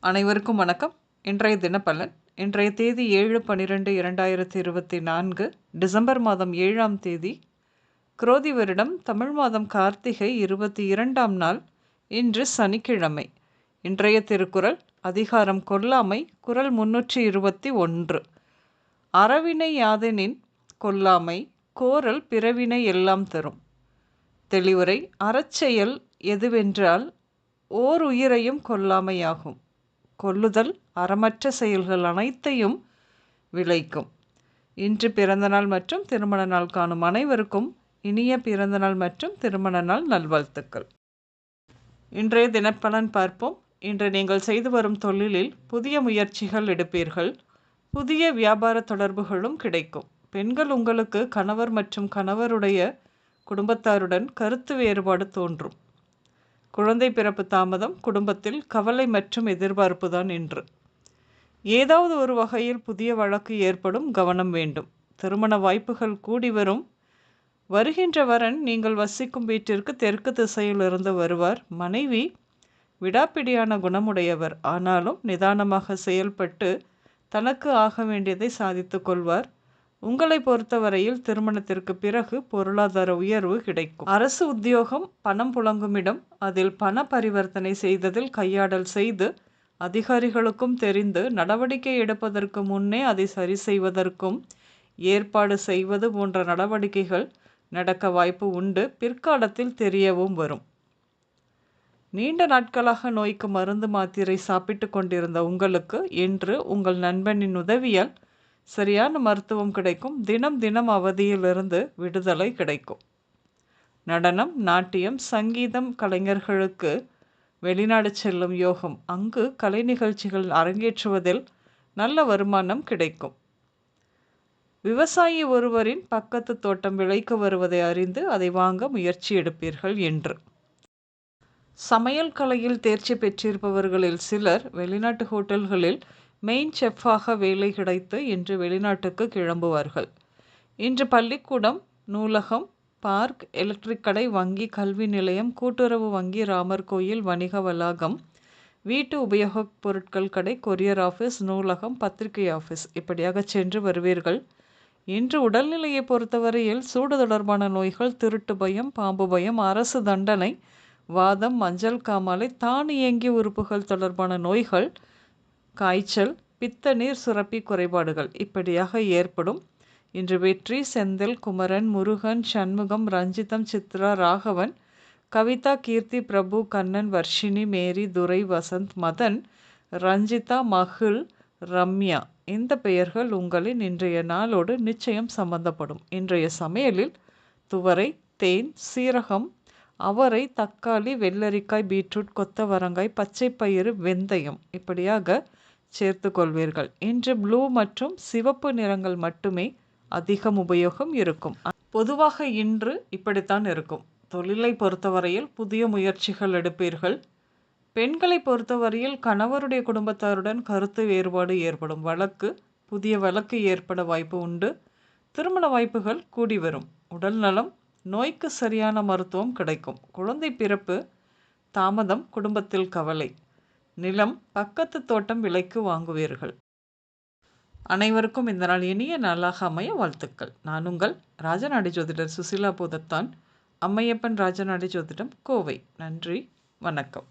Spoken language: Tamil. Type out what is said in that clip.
அனைவருக்கும் வணக்கம். இன்றைய தினப்பலன். இன்றைய தேதி 7/12/2024 டிசம்பர் மாதம் 7ஆம் தேதி குரோதி வருடம் தமிழ் மாதம் கார்த்திகை 22ஆம் நாள். இன்று சனிக்கிழமை. இன்றைய திருக்குறள் அதிகாரம் கொல்லாமை, குறள் 321. அறவினை யாதெனின் கொல்லாமை, கோரல் பிறவினை எல்லாம் தரும். தெளிவுரை. அறச்செயல் எதுவென்றால் ஓர் உயிரையும் கொல்லாமையாகும். கொல்லுதல் அறமற்ற செயல்கள் அனைத்தையும் விளைக்கும். இன்று பிறந்தநாள் மற்றும் திருமண நாள் காணும் அனைவருக்கும் இனிய பிறந்தநாள் மற்றும் திருமண நாள் நல்வாழ்த்துக்கள். இன்றைய தினப்பலன் பார்ப்போம். இன்று நீங்கள் செய்து வரும் தொழிலில் புதிய முயற்சிகள் எடுப்பீர்கள். புதிய வியாபார தொடர்புகளும் கிடைக்கும். பெண்கள் உங்களுக்கு கணவர் மற்றும் கணவருடைய குடும்பத்தாருடன் கருத்து வேறுபாடு தோன்றும். குழந்தை பிறப்பு தாமதம். குடும்பத்தில் கவலை மற்றும் எதிர்பார்ப்பு தான் இன்று. ஏதாவது ஒரு வகையில் புதிய வழக்கு ஏற்படும், கவனம் வேண்டும். திருமண வாய்ப்புகள் கூடி வரும். வருகின்ற வரன் நீங்கள் வசிக்கும் வீட்டிற்கு தெற்கு திசையில் இருந்து வருவார். மனைவி விடாப்பிடியான குணமுடையவர். ஆனாலும் நிதானமாக செயல்பட்டு தனக்கு ஆக வேண்டியதை சாதித்து கொள்வார். உங்களை பொறுத்தவரையில் திருமணத்திற்கு பிறகு பொருளாதார உயர்வு கிடைக்கும். அரசு உத்தியோகம் பணம் புழங்கும் இடம். அதில் பண பரிவர்த்தனை செய்ததில் கையாடல் செய்து அதிகாரிகளுக்கும் தெரிந்து நடவடிக்கை எடுப்பதற்கு முன்னே அதை சரி செய்வதற்கும் ஏற்பாடு செய்வது போன்ற நடவடிக்கைகள் நடக்க வாய்ப்பு உண்டு. பிற்காலத்தில் தெரியவும் வரும். நீண்ட நாட்களாக நோய்க்கு மருந்து மாத்திரை சாப்பிட்டு கொண்டிருந்த உங்களுக்கு இன்று உங்கள் நண்பனின் உதவியால் சரியான மருத்துவம் கிடைக்கும். தினம் தினம் அவதியிலிருந்து விடுதலை கிடைக்கும். நடனம், நாட்டியம், சங்கீதம் கலைஞர்களுக்கு வெளிநாடு செல்லும் யோகம். அங்கு கலை நிகழ்ச்சிகள் அரங்கேற்றுவதில் நல்ல வருமானம் கிடைக்கும். விவசாயி ஒருவரின் பக்கத்து தோட்டம் விளைக்கு வருவதை அறிந்து அதை வாங்க முயற்சி எடுப்பீர்கள் என்று. சமையல் கலையில் தேர்ச்சி பெற்றிருப்பவர்களில் சிலர் வெளிநாட்டு ஹோட்டல்களில் மெயின் செஃப்பாக வேலை கிடைத்து இன்று வெளிநாட்டுக்கு கிளம்புவார்கள். இன்று பள்ளிக்கூடம், நூலகம், பார்க், எலக்ட்ரிக் கடை, வங்கி, கல்வி நிலையம், கூட்டுறவு வங்கி, ராமர் கோயில், வணிக வளாகம், வீட்டு உபயோகப் பொருட்கள் கடை, கொரியர் ஆஃபீஸ், நூலகம், பத்திரிகை ஆஃபீஸ் இப்படியாக சென்று வருவீர்கள். இன்று உடல்நிலையை பொறுத்தவரையில் சூடு தொடர்பான நோய்கள், திருட்டு பயம், பாம்பு பயம், அரசு தண்டனை, வாதம், மஞ்சள் காமாலை, தானியங்கி உறுப்புகள் தொடர்பான நோய்கள், காய்ச்சல், பித்த நீர் சுரப்பி குறைபாடுகள் இப்படியாக ஏற்படும். இன்று வெற்றி, செந்தில், குமரன், முருகன், சண்முகம், ரஞ்சிதம், சித்ரா, ராகவன், கவிதா, கீர்த்தி, பிரபு, கண்ணன், வர்ஷினி, மேரி, துரை, வசந்த், மதன், ரஞ்சிதா, மகிழ், ரம்யா இந்த பெயர்கள் உங்களின் இன்றைய நாளோடு நிச்சயம் சம்பந்தப்படும். இன்றைய சமையலில் துவரை, தேன், சீரகம், அவரை, தக்காளி, வெள்ளரிக்காய், பீட்ரூட், கொத்தவரங்காய், பச்சைப்பயிறு, வெந்தயம் இப்படியாக சேர்த்து கொள்வீர்கள். இன்று ப்ளூ மற்றும் சிவப்பு நிறங்கள் மட்டுமே அதிகம் உபயோகம் இருக்கும். பொதுவாக இன்று இப்படித்தான் இருக்கும். தொழிலை பொறுத்தவரையில் புதிய முயற்சிகள் எடுப்பீர்கள். பெண்களை பொறுத்தவரையில் கணவருடைய குடும்பத்தாருடன் கருத்து வேறுபாடு ஏற்படும். புதிய வழக்கு ஏற்பட வாய்ப்பு உண்டு. திருமண வாய்ப்புகள் கூடி வரும். உடல் நலம், நோய்க்கு சரியான மருத்துவம் கிடைக்கும். குழந்தை பிறப்பு தாமதம், குடும்பத்தில் கவலை. நிலம், பக்கத்து தோட்டம் விலைக்கு வாங்குவீர்கள். அனைவருக்கும் இந்த நாள் இனிய நாளாக அமைய வாழ்த்துக்கள். நான் உங்கள் ராஜநாடி ஜோதிடர் சுசிலா பூதத்தான், அம்மையப்பன் ராஜநாடி ஜோதிடம், கோவை. நன்றி, வணக்கம்.